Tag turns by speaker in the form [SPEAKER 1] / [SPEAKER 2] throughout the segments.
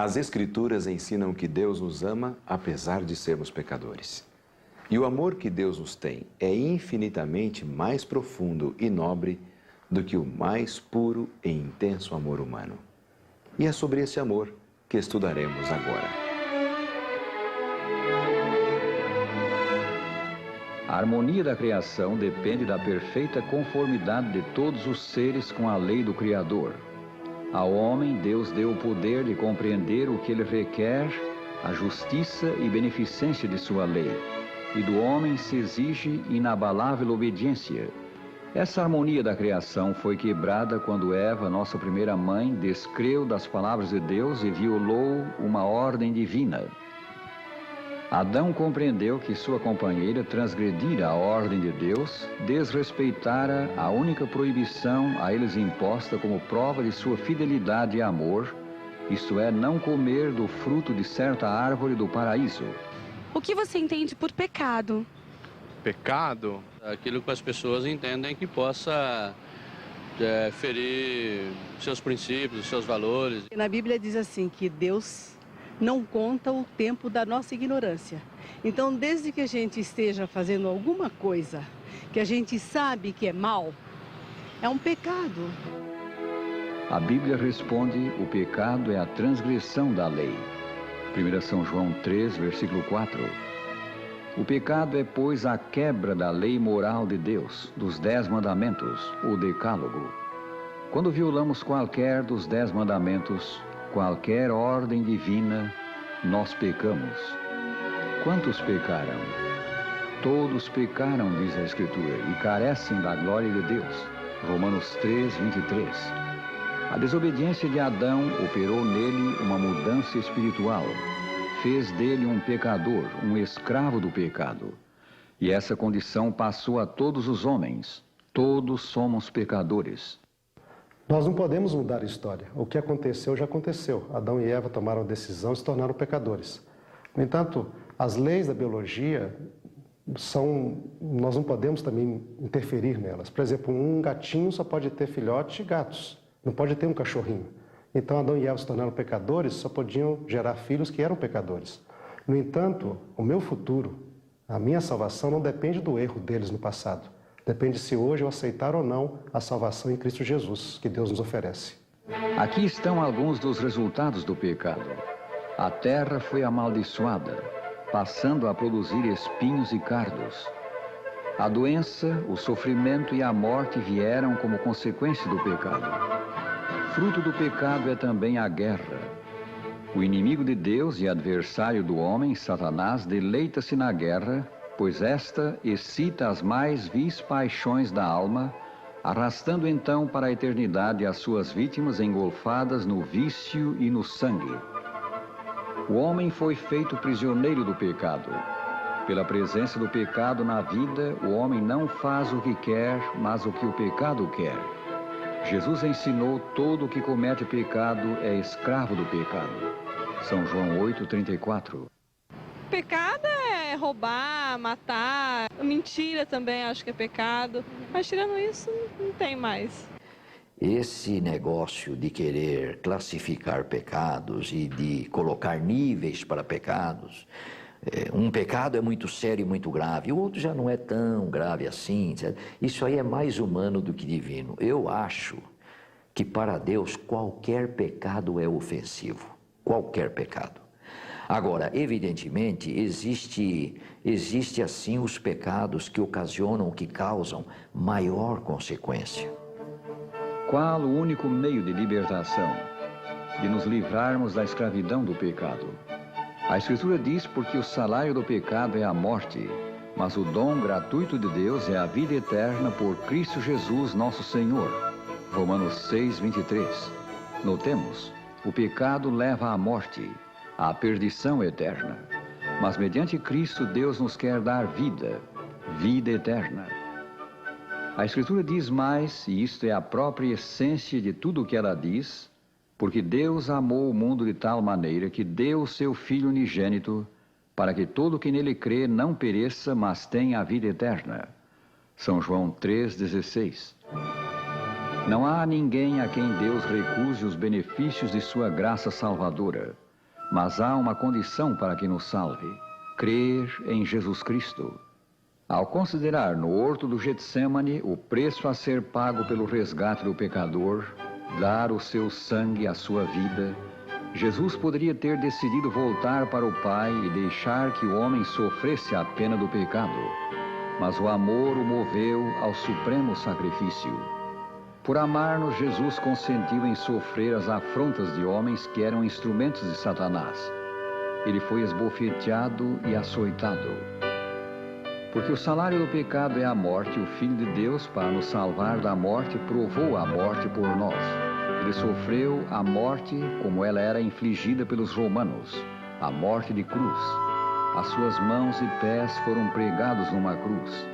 [SPEAKER 1] As Escrituras ensinam que Deus nos ama apesar de sermos pecadores. E o amor que Deus nos tem é infinitamente mais profundo e nobre do que o mais puro e intenso amor humano. E é sobre esse amor que estudaremos agora.
[SPEAKER 2] A harmonia da criação depende da perfeita conformidade de todos os seres com a lei do Criador. Ao homem, Deus deu o poder de compreender o que ele requer, a justiça e beneficência de sua lei. E do homem se exige inabalável obediência. Essa harmonia da criação foi quebrada quando Eva, nossa primeira mãe, descreu das palavras de Deus e violou uma ordem divina. Adão compreendeu que sua companheira transgredira a ordem de Deus, desrespeitara a única proibição a eles imposta como prova de sua fidelidade e amor, isto é, não comer do fruto de certa árvore do paraíso.
[SPEAKER 3] O que você entende por pecado?
[SPEAKER 4] Pecado? Aquilo que as pessoas entendem que possa ferir seus princípios, seus valores.
[SPEAKER 5] Na Bíblia diz assim que Deus não conta o tempo da nossa ignorância. Então, desde que a gente esteja fazendo alguma coisa que a gente sabe que é mal, é um pecado.
[SPEAKER 2] A Bíblia responde: o pecado é a transgressão da lei. 1 São João 3, versículo 4. O pecado é, pois, a quebra da lei moral de Deus, dos 10 mandamentos, o decálogo. Quando violamos qualquer dos 10 mandamentos, qualquer ordem divina, nós pecamos. Quantos pecaram? Todos pecaram, diz a Escritura, e carecem da glória de Deus. Romanos 3, 23. A desobediência de Adão operou nele uma mudança espiritual. Fez dele um pecador, um escravo do pecado. E essa condição passou a todos os homens. Todos somos pecadores.
[SPEAKER 6] Nós não podemos mudar a história. O que aconteceu já aconteceu. Adão e Eva tomaram a decisão e se tornaram pecadores. No entanto, as leis da biologia nós não podemos também interferir nelas. Por exemplo, um gatinho só pode ter filhote e gatos. Não pode ter um cachorrinho. Então, Adão e Eva se tornaram pecadores, só podiam gerar filhos que eram pecadores. No entanto, o meu futuro, a minha salvação, não depende do erro deles no passado. Depende se hoje eu aceitar ou não a salvação em Cristo Jesus, que Deus nos oferece.
[SPEAKER 2] Aqui estão alguns dos resultados do pecado. A terra foi amaldiçoada, passando a produzir espinhos e cardos. A doença, o sofrimento e a morte vieram como consequência do pecado. Fruto do pecado é também a guerra. O inimigo de Deus e adversário do homem, Satanás, deleita-se na guerra, pois esta excita as mais vis paixões da alma, arrastando então para a eternidade as suas vítimas engolfadas no vício e no sangue. O homem foi feito prisioneiro do pecado. Pela presença do pecado na vida, o homem não faz o que quer, mas o que o pecado quer. Jesus ensinou: todo o que comete pecado é escravo do pecado. São João 8,34.
[SPEAKER 3] Pecado é roubar, matar, mentira também acho que é pecado. Mas tirando isso, não tem mais.
[SPEAKER 7] Esse negócio de querer classificar pecados e de colocar níveis para pecados, um pecado é muito sério e muito grave, o outro já não é tão grave assim, certo? Isso aí é mais humano do que divino. Eu acho que para Deus qualquer pecado é ofensivo, qualquer pecado. Agora, evidentemente, existe assim os pecados que ocasionam, que causam maior consequência.
[SPEAKER 2] Qual o único meio de libertação? De nos livrarmos da escravidão do pecado. A Escritura diz: porque o salário do pecado é a morte, mas o dom gratuito de Deus é a vida eterna por Cristo Jesus, nosso Senhor. Romanos 6, 23. Notemos, o pecado leva à morte, à perdição eterna. Mas mediante Cristo, Deus nos quer dar vida, vida eterna. A Escritura diz mais, e isto é a própria essência de tudo o que ela diz: porque Deus amou o mundo de tal maneira que deu o seu Filho unigênito, para que todo que nele crê não pereça, mas tenha a vida eterna. São João 3,16. Não há ninguém a quem Deus recuse os benefícios de sua graça salvadora. Mas há uma condição para que nos salve: crer em Jesus Cristo. Ao considerar no horto do Getsêmani o preço a ser pago pelo resgate do pecador, dar o seu sangue, a sua vida, Jesus poderia ter decidido voltar para o Pai e deixar que o homem sofresse a pena do pecado. Mas o amor o moveu ao supremo sacrifício. Por amar-nos, Jesus consentiu em sofrer as afrontas de homens que eram instrumentos de Satanás. Ele foi esbofeteado e açoitado. Porque o salário do pecado é a morte, o Filho de Deus, para nos salvar da morte, provou a morte por nós. Ele sofreu a morte como ela era infligida pelos romanos, a morte de cruz. As suas mãos e pés foram pregados numa cruz.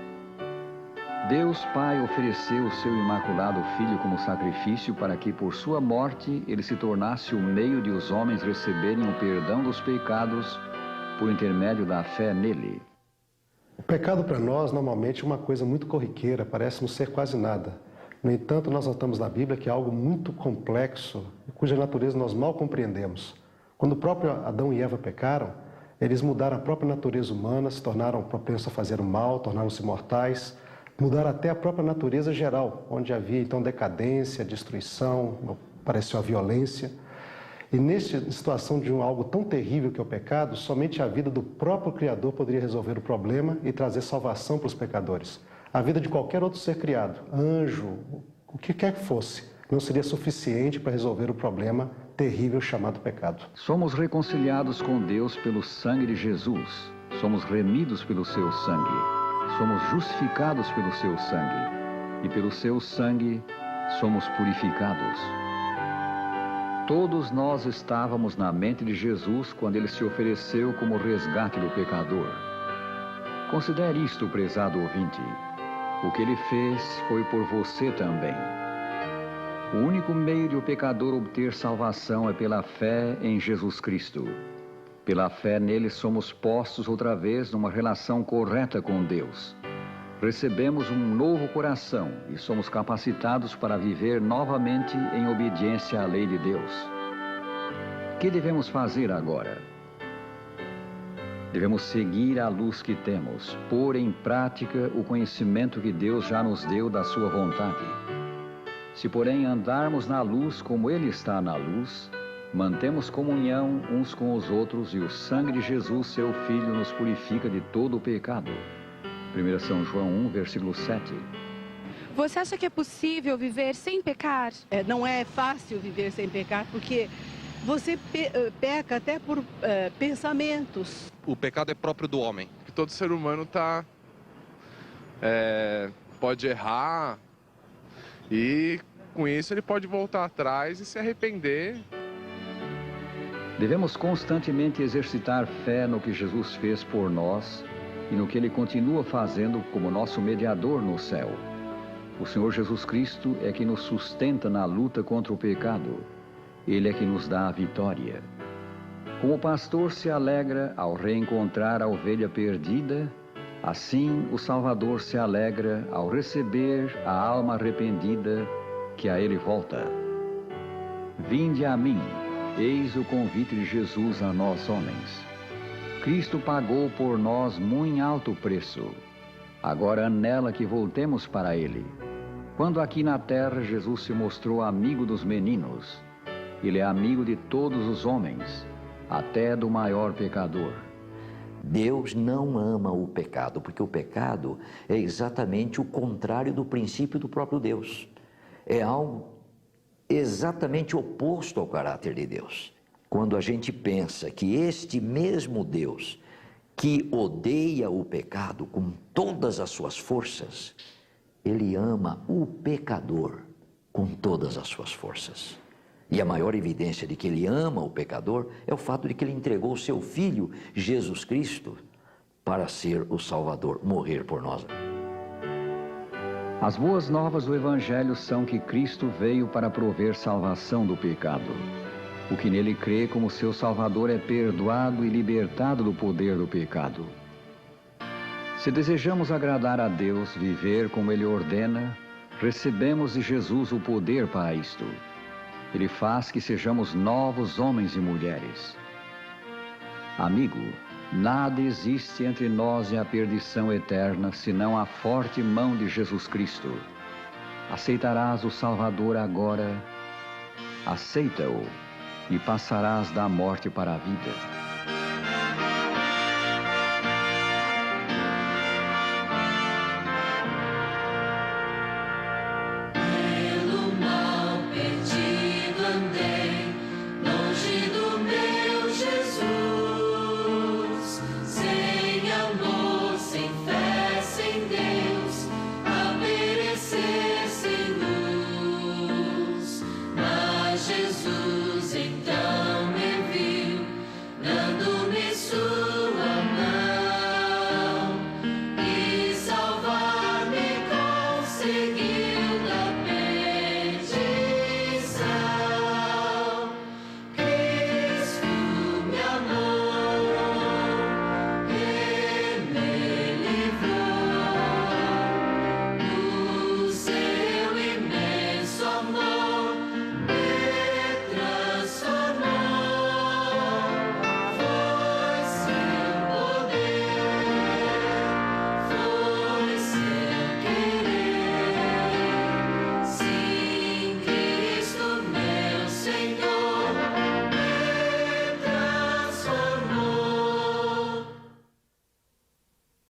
[SPEAKER 2] Deus Pai ofereceu o seu imaculado Filho como sacrifício para que, por sua morte, ele se tornasse o meio de os homens receberem o perdão dos pecados por intermédio da fé nele.
[SPEAKER 6] O pecado para nós, normalmente, é uma coisa muito corriqueira, parece não ser quase nada. No entanto, nós notamos na Bíblia que é algo muito complexo, cuja natureza nós mal compreendemos. Quando o próprio Adão e Eva pecaram, eles mudaram a própria natureza humana, se tornaram propensos a fazer o mal, tornaram-se mortais, mudaram até a própria natureza geral, onde havia então decadência, destruição, apareceu a violência. E nesta situação de algo tão terrível que é o pecado, somente a vida do próprio Criador poderia resolver o problema e trazer salvação para os pecadores. A vida de qualquer outro ser criado, anjo, o que quer que fosse, não seria suficiente para resolver o problema terrível chamado pecado.
[SPEAKER 2] Somos reconciliados com Deus pelo sangue de Jesus. Somos remidos pelo seu sangue. Somos justificados pelo seu sangue. E pelo seu sangue somos purificados. Todos nós estávamos na mente de Jesus quando ele se ofereceu como resgate do pecador. Considere isto, prezado ouvinte. O que ele fez foi por você também. O único meio de o pecador obter salvação é pela fé em Jesus Cristo. Pela fé nele somos postos outra vez numa relação correta com Deus. Recebemos um novo coração e somos capacitados para viver novamente em obediência à lei de Deus. O que devemos fazer agora? Devemos seguir a luz que temos, pôr em prática o conhecimento que Deus já nos deu da sua vontade. Se, porém, andarmos na luz como Ele está na luz, mantemos comunhão uns com os outros e o sangue de Jesus, seu Filho, nos purifica de todo o pecado. 1 São João 1, versículo 7.
[SPEAKER 8] Você acha que é possível viver sem pecar?
[SPEAKER 5] Não é fácil viver sem pecar, porque você peca até por pensamentos.
[SPEAKER 9] O pecado é próprio do homem. Todo ser humano pode errar e com isso ele pode voltar atrás e se arrepender.
[SPEAKER 2] Devemos constantemente exercitar fé no que Jesus fez por nós e no que Ele continua fazendo como nosso mediador no céu. O Senhor Jesus Cristo é que nos sustenta na luta contra o pecado. Ele é que nos dá a vitória. Como o pastor se alegra ao reencontrar a ovelha perdida, assim o Salvador se alegra ao receber a alma arrependida que a Ele volta. Vinde a mim, eis o convite de Jesus a nós homens. Cristo pagou por nós muito alto preço. Agora anela que voltemos para Ele. Quando aqui na terra Jesus se mostrou amigo dos meninos, Ele é amigo de todos os homens, até do maior pecador.
[SPEAKER 7] Deus não ama o pecado, porque o pecado é exatamente o contrário do princípio do próprio Deus. É algo exatamente oposto ao caráter de Deus. Quando a gente pensa que este mesmo Deus, que odeia o pecado com todas as suas forças, Ele ama o pecador com todas as suas forças. E a maior evidência de que Ele ama o pecador é o fato de que Ele entregou o seu Filho, Jesus Cristo, para ser o Salvador, morrer por nós.
[SPEAKER 2] As boas novas do Evangelho são que Cristo veio para prover salvação do pecado. O que nele crê como seu Salvador é perdoado e libertado do poder do pecado. Se desejamos agradar a Deus, viver como Ele ordena, recebemos de Jesus o poder para isto. Ele faz que sejamos novos homens e mulheres. Amigo, nada existe entre nós e a perdição eterna, senão a forte mão de Jesus Cristo. Aceitarás o Salvador agora? Aceita-o e passarás da morte para a vida.